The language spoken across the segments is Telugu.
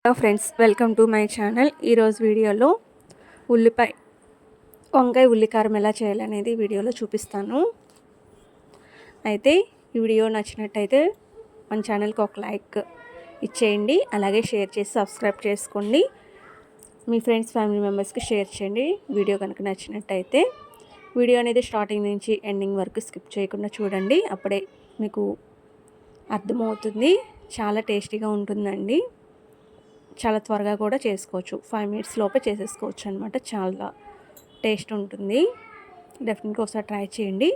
Hello friends, welcome to my channel. ఈరోజు వీడియోలో వంకాయ ఉల్లికారం ఎలా చేయాలనేది వీడియోలో చూపిస్తాను. అయితే ఈ వీడియో నచ్చినట్టయితే మన ఛానల్కి ఒక లైక్ ఇచ్చేయండి, అలాగే షేర్ చేసి సబ్స్క్రైబ్ చేసుకోండి. మీ ఫ్రెండ్స్ ఫ్యామిలీ మెంబర్స్కి షేర్ చేయండి. వీడియో కనుక నచ్చినట్టయితే వీడియో అనేది స్టార్టింగ్ నుంచి ఎండింగ్ వరకు స్కిప్ చేయకుండా చూడండి, అప్పుడే మీకు అర్థమవుతుంది. చాలా టేస్టీగా ఉంటుందండి. చాలా త్వరగా కూడా చేసుకోవచ్చు, 5 మినిట్స్ లోపే చేసేసుకోవచ్చు అనమాట. చాలా టేస్ట్ ఉంటుంది. డెఫినెట్గా ఒకసారి ట్రై చేయండి.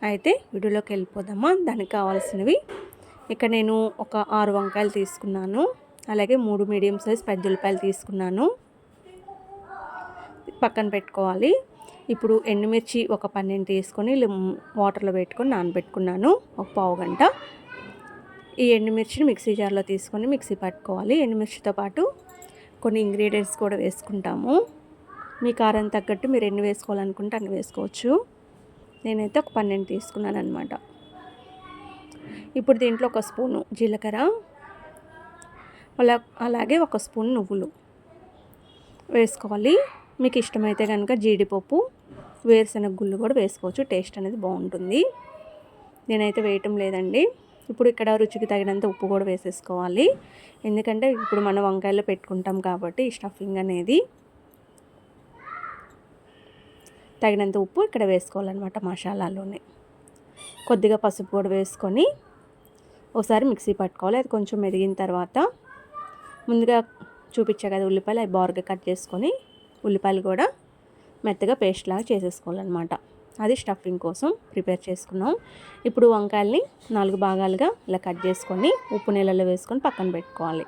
అయితే వీడియోలోకి వెళ్ళిపోదామా. దానికి కావాల్సినవి ఇక్కడ నేను ఒక 6 వంకాయలు తీసుకున్నాను, అలాగే 3 మీడియం సైజ్ పెద్ద ఉల్లిపాయలు తీసుకున్నాను, పక్కన పెట్టుకోవాలి. ఇప్పుడు ఎండుమిర్చి ఒక 12 తీసుకొని వాటర్లో పెట్టుకొని నానబెట్టుకున్నాను ఒక పావు గంట. ఈ ఎండుమిర్చిని మిక్సీ జార్లో తీసుకొని మిక్సీ పట్టుకోవాలి. ఎండుమిర్చితో పాటు కొన్ని ఇంగ్రీడియంట్స్ కూడా వేసుకుంటాము. మీ కారం తగ్గట్టు మీరు ఎన్ని వేసుకోవాలనుకుంటే అన్ని వేసుకోవచ్చు. నేనైతే ఒక 12 తీసుకున్నాను అనమాట. ఇప్పుడు దీంట్లో ఒక స్పూను జీలకర్ర, అలాగే ఒక స్పూన్ నువ్వులు వేసుకోవాలి. మీకు ఇష్టమైతే కనుక జీడిపప్పు, వేరుశనగ గుళ్ళు కూడా వేసుకోవచ్చు. టేస్ట్ అనేది బాగుంటుంది. నేనైతే వేయటం లేదండి. ఇప్పుడు ఇక్కడ రుచికి తగినంత ఉప్పు కూడా వేసేసుకోవాలి, ఎందుకంటే ఇప్పుడు మనం వంకాయలు పెట్టుకుంటాం కాబట్టి ఈ స్టఫింగ్ అనేది తగినంత ఉప్పు ఇక్కడ వేసుకోవాలన్నమాట. మసాలాలోనే కొద్దిగా పసుపు కూడా వేసుకొని ఒకసారి మిక్సీ పట్టుకోవాలి. అది కొంచెం మెదిగిన తర్వాత ముందుగా చూపించా కదా ఉల్లిపాయలు, అవి బారుగా కట్ చేసుకొని ఉల్లిపాయలు కూడా మెత్తగా పేస్ట్ లాగా చేసేసుకోవాలన్నమాట. అది స్టఫింగ్ కోసం ప్రిపేర్ చేసుకున్నాం. ఇప్పుడు వంకాయల్ని 4 భాగాలుగా ఇలా కట్ చేసుకొని ఉప్పు నీళ్ళలో వేసుకొని పక్కన పెట్టుకోవాలి.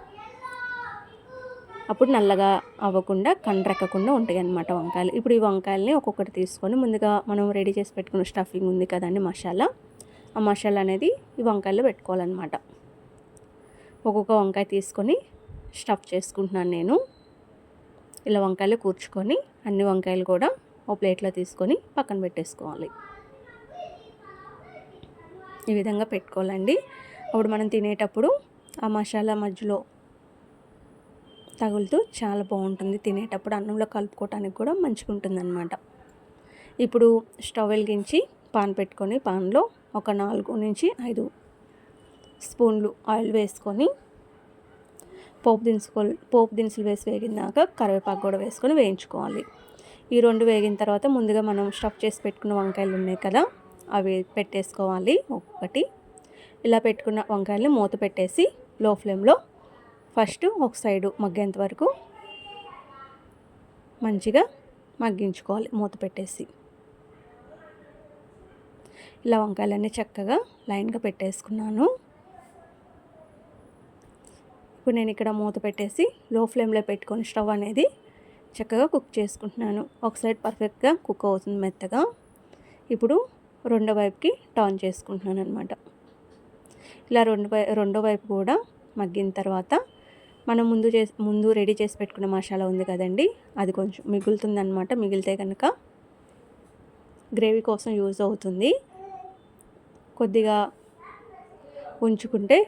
అప్పుడు నల్లగా అవ్వకుండా కండ్రెక్కకుండా ఉంటాయి అన్నమాట వంకాయలు. ఇప్పుడు ఈ వంకాయల్ని ఒక్కొక్కటి తీసుకొని ముందుగా మనం రెడీ చేసి పెట్టుకున్న స్టఫింగ్ ఉంది కదండి, మసాలా, ఆ మసాలా అనేది ఈ వంకాయల్లో పెట్టుకోవాలన్నమాట. ఒక్కొక్క వంకాయ తీసుకొని స్టఫ్ చేసుకుంటున్నాను నేను. ఇలా వంకాయలు కూర్చుకొని అన్ని వంకాయలు కూడా ఒక ప్లేట్లో తీసుకొని పక్కన పెట్టేసుకోవాలి. ఈ విధంగా పెట్టుకోవాలండి. అప్పుడు మనం తినేటప్పుడు ఆ మసాలా మధ్యలో తగులుతూ చాలా బాగుంటుంది. తినేటప్పుడు అన్నంలో కలుపుకోవటానికి కూడా మంచిగా ఉంటుంది అన్నమాట. ఇప్పుడు స్టవ్ వెలిగించి పాన్ పెట్టుకొని పాన్లో ఒక 4 నుంచి 5 స్పూన్లు ఆయిల్ వేసుకొని పోపు దినుసులు వేసి వేగినాక కరివేపాకు కూడా వేసుకొని వేయించుకోవాలి. ఈ 2 వేగిన తర్వాత ముందుగా మనం స్టఫ్ చేసి పెట్టుకున్న వంకాయలు ఉన్నాయి కదా, అవి పెట్టేసుకోవాలి ఒక్కొక్కటి. ఇలా పెట్టుకున్న వంకాయల్ని మూత పెట్టేసి లో ఫ్లేమ్లో ఫస్ట్ ఒక సైడు మగ్గేంత వరకు మంచిగా మగ్గించుకోవాలి మూత పెట్టేసి. ఇలా వంకాయలన్నీ చక్కగా లైన్గా పెట్టేసుకున్నాను. ఇప్పుడు నేను ఇక్కడ మూత పెట్టేసి లో ఫ్లేమ్లో పెట్టుకొని స్టవ్ అనేది చక్కగా కుక్ చేసుకుంటున్నాను. ఒక సైడ్ పర్ఫెక్ట్గా కుక్ అవుతుంది మెత్తగా. ఇప్పుడు రెండో వైపుకి టర్న్ చేసుకుంటున్నాను అనమాట. ఇలా రెండో వైపు కూడా మగ్గిన తర్వాత మనం ముందు రెడీ చేసి పెట్టుకున్న మసాలా ఉంది కదండి, అది కొంచెం మిగులుతుందన్నమాట. మిగిలితే కనుక గ్రేవీ కోసం యూజ్ అవుతుంది. కొద్దిగా ఉంచుకుంటే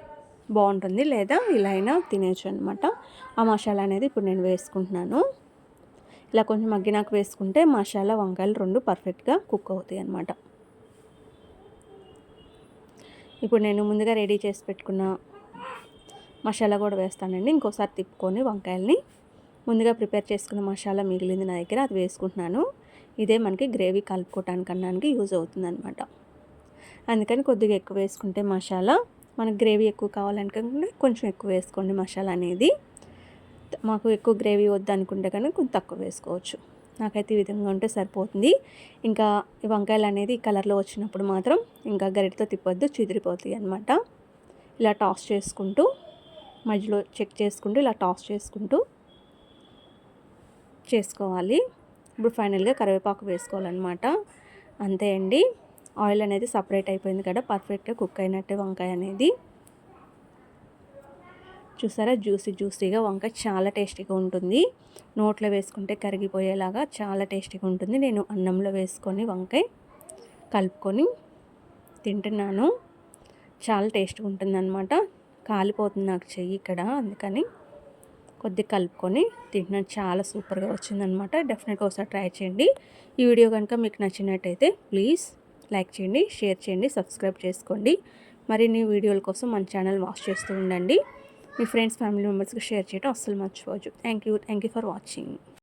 బాగుంటుంది, లేదా ఇలా అయినా తినేయచ్చు అనమాట. ఆ మసాలా అనేది ఇప్పుడు నేను వేసుకుంటున్నాను. ఇలా కొంచెం మగ్గినాక వేసుకుంటే మసాలా వంకాయలు 2 పర్ఫెక్ట్గా కుక్ అవుతాయి అన్నమాట. ఇప్పుడు నేను ముందుగా రెడీ చేసి పెట్టుకున్న మసాలా కూడా వేస్తానండి. ఇంకోసారి తిప్పుకొని వంకాయల్ని ముందుగా ప్రిపేర్ చేసుకున్న మసాలా మిగిలింది నా దగ్గర, అది వేసుకుంటున్నాను. ఇదే మనకి గ్రేవీ కలుపుకోవటానికి అన్నానికి యూజ్ అవుతుంది అనమాట. అందుకని కొద్దిగా ఎక్కువ వేసుకుంటే మసాలా, మనకు గ్రేవీ ఎక్కువ కావాలనుకుంటే కొంచెం ఎక్కువ వేసుకోండి మసాలా అనేది. మాకు ఎక్కువ గ్రేవీ వద్దనుకుంటే కనుక కొంచెం తక్కువ వేసుకోవచ్చు. నాకైతే ఈ విధంగా ఉంటే సరిపోతుంది. ఇంకా ఈ వంకాయలు అనేది ఈ కలర్లో వచ్చినప్పుడు మాత్రం ఇంకా గరిటతో తిప్పొద్దు, చిదిరిపోతాయి అన్నమాట. ఇలా టాస్ చేసుకుంటూ మధ్యలో చెక్ చేసుకుంటూ ఇలా టాస్ చేసుకుంటూ చేసుకోవాలి. ఇప్పుడు ఫైనల్గా కరివేపాకు వేసుకోవాలన్నమాట. అంతే అండి. ఆయిల్ అనేది సపరేట్ అయిపోయింది కదా, పర్ఫెక్ట్గా కుక్ అయినట్టే వంకాయ అనేది. చూసారా, జ్యూసీగా వంకాయ చాలా టేస్టీగా ఉంటుంది. నోట్లో వేసుకుంటే కరిగిపోయేలాగా చాలా టేస్టీగా ఉంటుంది. నేను అన్నంలో వేసుకొని వంకాయ కలుపుకొని తింటున్నాను. చాలా టేస్ట్గా ఉంటుంది అన్నమాట. కాలిపోతుంది నాకు చెయ్యి ఇక్కడ, అందుకని కొద్దిగా కలుపుకొని తింటున్నాను. చాలా సూపర్గా వచ్చిందనమాట. డెఫినెట్గా ఒకసారి ట్రై చేయండి. ఈ వీడియో కనుక మీకు నచ్చినట్టయితే ప్లీజ్ లైక్ చేయండి, షేర్ చేయండి, సబ్స్క్రైబ్ చేసుకోండి. మరిన్ని వీడియోల కోసం మన ఛానల్ వాచ్ చేస్తూ ఉండండి. మీ ఫ్రెండ్స్ ఫ్యామిలీ మెంబర్స్కి షేర్ చేయడం అస్సలు మర్చిపోవచ్చు. Thank you for watching.